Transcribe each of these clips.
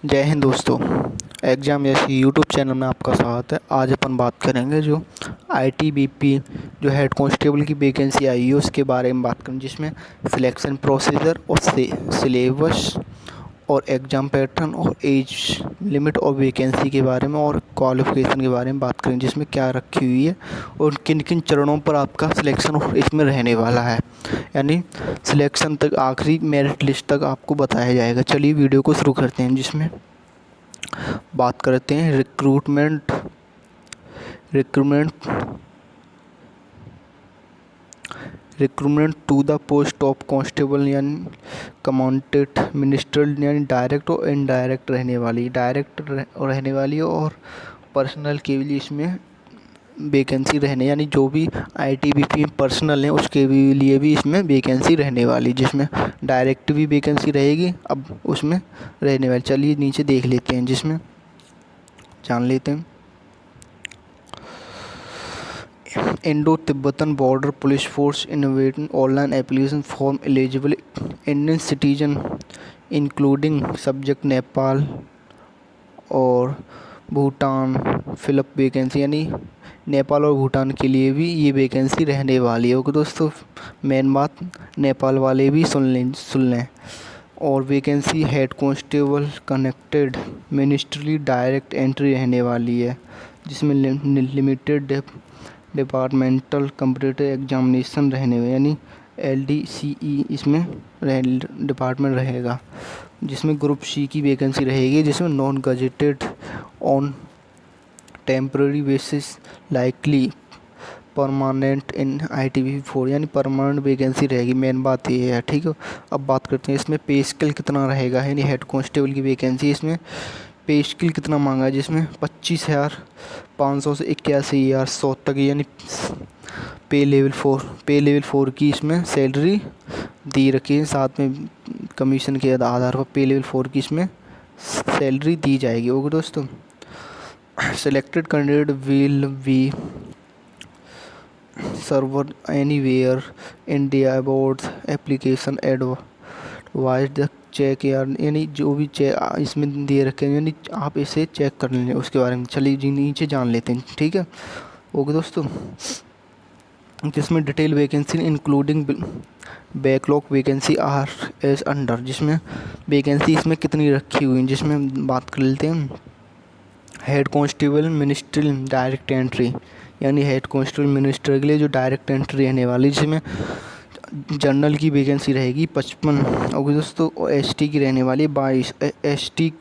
जय हिंद दोस्तों। एग्ज़ाम जैसी यूट्यूब चैनल में आपका स्वागत है। आज अपन बात करेंगे जो आईटीबीपी जो हेड कांस्टेबल की वैकेंसी आई है उसके बारे में बात करेंगे, जिसमें सिलेक्शन प्रोसीजर और सिलेबस और एग्ज़ाम पैटर्न और एज लिमिट और वैकेंसी के बारे में और क्वालिफ़िकेशन के बारे में बात करेंगे, जिसमें क्या रखी हुई है और किन किन चरणों पर आपका सिलेक्शन इसमें रहने वाला है। यानी सिलेक्शन तक आखिरी मेरिट लिस्ट तक आपको बताया जाएगा। चलिए वीडियो को शुरू करते हैं, जिसमें बात करते हैं recruitment to the post of constable यानी कमांडेंट मिनिस्ट्रियल यानी डायरेक्ट और इनडायरेक्ट रहने वाली है और पर्सनल के लिए इसमें वैकेंसी रहने, यानी जो भी आईटीबीपी पर्सनल है उसके लिए भी इसमें वैकेंसी रहने वाली, जिसमें डायरेक्ट भी वैकेंसी रहेगी अब उसमें रहने वाली। चलिए नीचे देख लेते हैं, जिसमें जान लेते हैं। Indo Tibetan border police force innovating online application form eligible Indian citizen including subject Nepal और भूटान फिलअप वैकेंसी, यानी नेपाल और भूटान के लिए भी ये वैकेंसी रहने वाली है। ओके दोस्तों, मेन बात नेपाल वाले भी सुन लें। और vacancy head constable connected ministry direct entry रहने वाली है, जिसमें लिमिटेड डिपार्टमेंटल कंप्यूटर एग्जामिनेशन रहने हुए, यानी LDCE इसमें डिपार्टमेंट रहेगा, जिसमें ग्रुप सी की वैकेंसी रहेगी, जिसमें non gazetted on temporary basis likely permanent in ITBP4 यानी परमानेंट वैकेंसी रहेगी। मेन बात ये है, ठीक है। अब बात करते हैं इसमें पे स्केल कितना रहेगा, यानी हेड कांस्टेबल की वैकेंसी इसमें पे स्केल कितना मांगा है, जिसमें 25,500 से 81,100 तक, यानी पे लेवल 4 की इसमें सैलरी दी रखी है। साथ में कमीशन के आधार पर पे लेवल 4 की इसमें सैलरी दी जाएगी। ओके दोस्तों, selected candidate will be server anywhere India about application advise the check, यानी जो भी चेक इसमें दे रखे हैं, यानी आप इसे चेक कर लें उसके बारे में। चलिए जी नीचे जान लेते हैं, ठीक है। ओके दोस्तों, जिसमें detail vacancy including backlog vacancy are as under, जिसमें वैकेंसी इसमें कितनी रखी हुई है, जिसमें बात कर लेते हैं। Head constable ministerial direct entry, यानी हेड कांस्टेबल मिनिस्टर के लिए जो डायरेक्ट एंट्री रहने वाली, जिसमें जनरल की वैकेंसी रहेगी 55। और दोस्तों ST की रहने वाली है 22, ST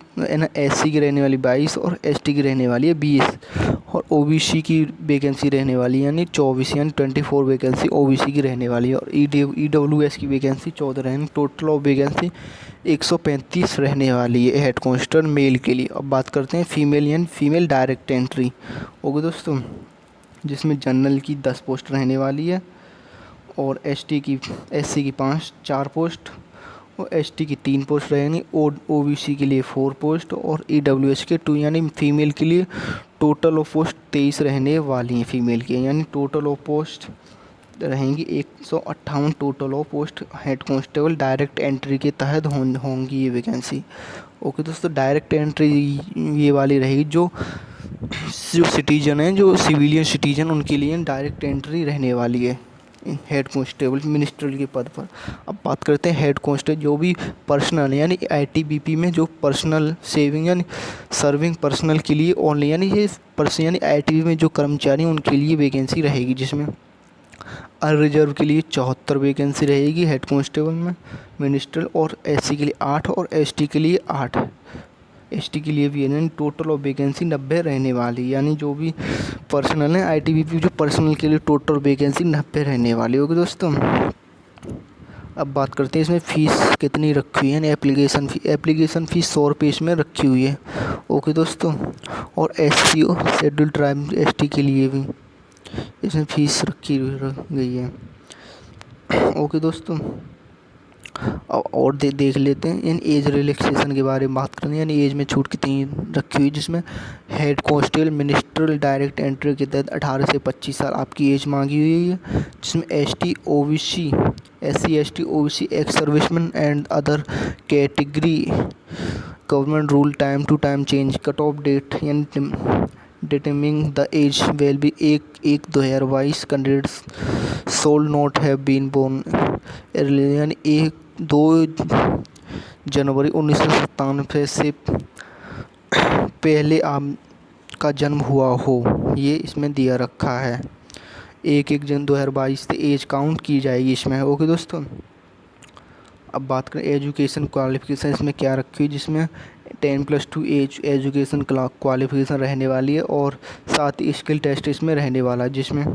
SC की रहने वाली 22 और ST की रहने वाली है 20 और OBC की वैकेंसी रहने वाली है यानी 24, यानी 24 वैकेंसी OBC की रहने वाली है। और EWS की वैकेंसी 14 रहने, टोटल ऑफ वैकेंसी 135 रहने वाली है हेड कांस्टेबल मेल के लिए। अब बात करते हैं फीमेल, यानी फीमेल डायरेक्ट एंट्री। ओके दोस्तों, जिसमें जनरल की 10 पोस्ट रहने वाली है और SC की 4 पोस्ट और ST की 3 पोस्ट रहेंगी, और OBC के लिए 4 पोस्ट और EWS के 2, यानी फीमेल के लिए टोटल ऑफ पोस्ट 23 रहने वाली हैं फीमेल की, यानी टोटल ऑफ पोस्ट रहेंगी 158 total of post head constable direct entry के तहत होंगी ये वैकेंसी। ओके दोस्तों, डायरेक्ट एंट्री ये वाली रहेगी जो सिटीजन हैं, जो सिविलियन सिटीजन, उनके लिए डायरेक्ट एंट्री रहने वाली है हेड कांस्टेबल मिनिस्ट्रियल के पद पर। अब बात करते हैं हेड कांस्टेबल जो भी पर्सनल, यानी ITBP में जो पर्सनल सेविंग यानी सर्विंग पर्सनल के लिए ओनली, यानी ये पर्सन यानी ITBP में जो कर्मचारी हैं उनके लिए वैकेंसी रहेगी, जिसमें अनरिजर्व के लिए 74 वैकेंसी रहेगी हेड कांस्टेबल में मिनिस्ट्रियल, और SC के लिए 8 और ST के लिए 8, ST के लिए भी, यानी टोटल ऑफ वैकेंसी 90 रहने वाली, यानी जो भी पर्सनल है ITBP जो पर्सनल के लिए टोटल वैकेंसी 90 रहने वाली होगी दोस्तों। अब बात करते हैं इसमें फ़ीस कितनी रखी हुई है, यानी एप्लीकेशन फ़ीस 100 रुपये इसमें रखी हुई है। ओके दोस्तों, और SC और शेड्यूल ट्राइब ST के लिए भी इसमें फ़ीस रखी गई है। ओके दोस्तों, और देख लेते हैं इन एज रिलैक्सेशन के बारे में बात करें, यानी एज में छूट कितनी रखी हुई, जिसमें head constable ministerial direct entry के तहत 18 से 25 साल आपकी एज मांगी हुई है, जिसमें ST OBC SC ST OBC ex serviceman and other category government rule time to time change cut off date यानी determining the age will be 1/1/2022 candidates should not have been born यानी 2 जनवरी 1997 से पहले आपका जन्म हुआ हो, ये इसमें दिया रखा है। 1/1/2022 से एज काउंट की जाएगी इसमें। ओके दोस्तों, अब बात करें एजुकेशन क्वालिफिकेशन इसमें क्या रखी है, जिसमें 10+2 एजुकेशन क्वालिफिकेशन रहने वाली है और साथ ही स्किल टेस्ट इसमें रहने वाला है, जिसमें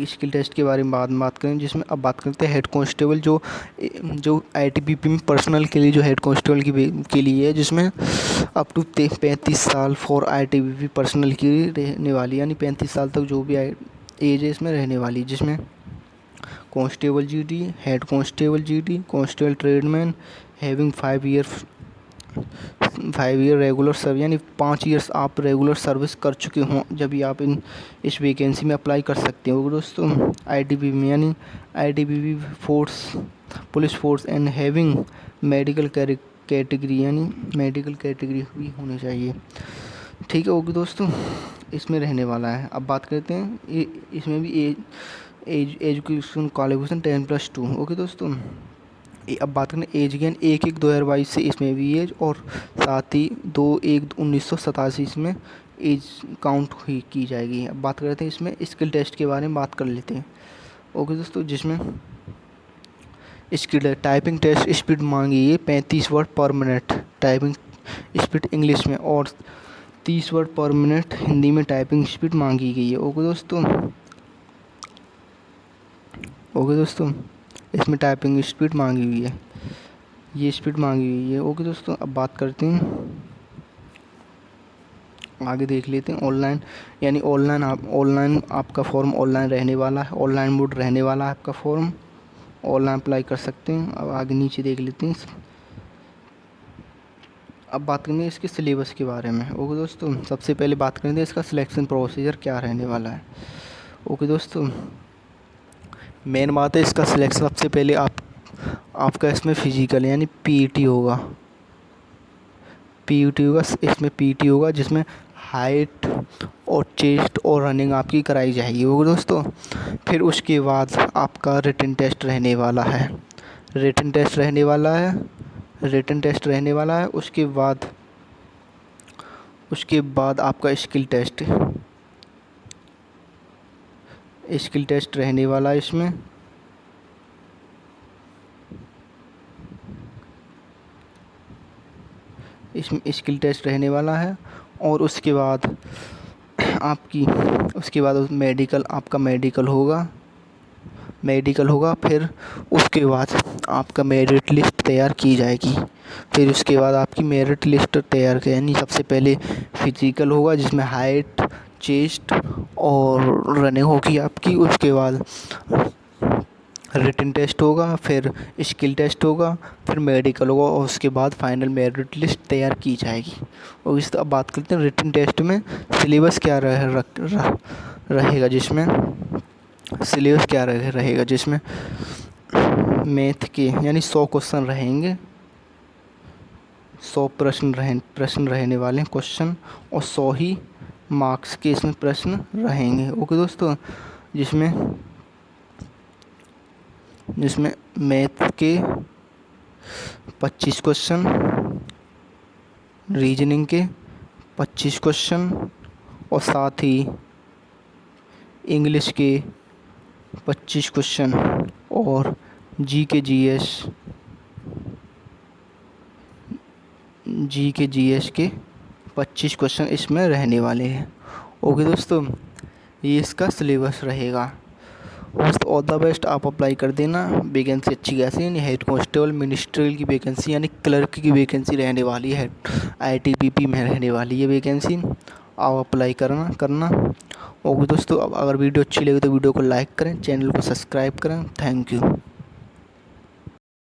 स्किल टेस्ट के बारे में बाद में बात करें। जिसमें अब बात करते हैं हेड कांस्टेबल जो आईटीबीपी में पर्सनल के लिए जो हेड कांस्टेबल के लिए है, जिसमें अप टू 35 साल फॉर आईटीबीपी पर्सनल की रहने वाली, यानी 35 साल तक जो भी एज है इसमें रहने वाली, जिसमें constable GD, head constable GD, constable tradesman having 5 year regular service, यानी 5 ईयर्स आप रेगुलर सर्विस कर चुके हों जब भी आप इस वैकेंसी में अप्लाई कर सकते हो दोस्तों। आईटीबीपी में यानी ITBP force police force and having medical category, यानी मेडिकल कैटेगरी भी होनी चाहिए। ठीक है, ओके दोस्तों, इसमें रहने वाला है। अब बात करते हैं इसमें भी एजुकेशन क्वालिफिकेशन 10+2। ओके दोस्तों, अब बात करें एज गेन 1/1/2022 से इसमें भी एज और साथ ही 2/1/1987 इसमें एज काउंट हुई की जाएगी। अब बात करते हैं इसमें स्किल टेस्ट के बारे में बात कर लेते हैं। ओके दोस्तों, जिसमें स्किल टाइपिंग टेस्ट स्पीड मांगी है 35 वर्ड पर मिनट टाइपिंग स्पीड इंग्लिश में और 30 वर्ड पर मिनट हिंदी में टाइपिंग स्पीड मांगी गई है। ओके दोस्तों, इसमें टाइपिंग स्पीड मांगी हुई है, ये स्पीड मांगी हुई है। ओके दोस्तों, अब बात करते हैं आगे देख लेते हैं ऑनलाइन, यानी ऑनलाइन आपका फॉर्म ऑनलाइन रहने वाला है, ऑनलाइन मोड रहने वाला है आपका फॉर्म, ऑनलाइन अप्लाई कर सकते हैं। अब आगे नीचे देख लेते हैं। अब बात करेंगे इसके सिलेबस के बारे में। ओके दोस्तों, सबसे पहले बात करेंगे इसका सिलेक्शन प्रोसीजर क्या रहने वाला है। ओके दोस्तों, मेन बात है इसका सिलेक्शन, सबसे पहले आपका इसमें फिजिकल यानी पीईटी होगा, इसमें पीईटी होगा जिसमें हाइट और चेस्ट और रनिंग आपकी कराई जाएगी। वो दोस्तों, फिर उसके बाद आपका रिटन टेस्ट रहने वाला है, उसके बाद आपका स्किल टेस्ट रहने वाला है। इसमें स्किल टेस्ट रहने वाला है और उसके बाद आपका मेडिकल होगा। फिर उसके बाद आपका मेरिट लिस्ट तैयार की जाएगी। फिर उसके बाद आपकी मेरिट लिस्ट तैयार की, यानी सबसे पहले फिजिकल होगा जिसमें हाइट, चेस्ट और रनिंग होगी आपकी। उसके बाद रिटन टेस्ट होगा, फिर स्किल टेस्ट होगा, फिर मेडिकल होगा और उसके बाद फाइनल मेरिट लिस्ट तैयार की जाएगी। और इस अब बात करते हैं रिटन टेस्ट में सिलेबस क्या रहेगा, जिसमें मैथ के यानी 100 क्वेश्चन रहेंगे, 100 प्रश्न रहने वाले हैं क्वेश्चन और 100 ही मार्क्स के इसमें प्रश्न रहेंगे। ओके दोस्तों, जिसमें मैथ के 25 क्वेश्चन, रीजनिंग के 25 क्वेश्चन और साथ ही इंग्लिश के 25 क्वेश्चन और जी के जीएस के 25 क्वेश्चन इसमें रहने वाले हैं। ओके दोस्तों, ये इसका सिलेबस रहेगा। दोस्तों, ऑल द बेस्ट, आप अप्लाई कर देना। वैकेंसी अच्छी खासी यानी हेड कांस्टेबल मिनिस्ट्रियल की वैकेंसी यानी क्लर्क की वैकेंसी रहने वाली है, आईटीबीपी में रहने वाली है वैकेंसी। आप अप्लाई करना। ओके दोस्तों, अब अगर वीडियो अच्छी लगे तो वीडियो को लाइक करें, चैनल को सब्सक्राइब करें। Thank you.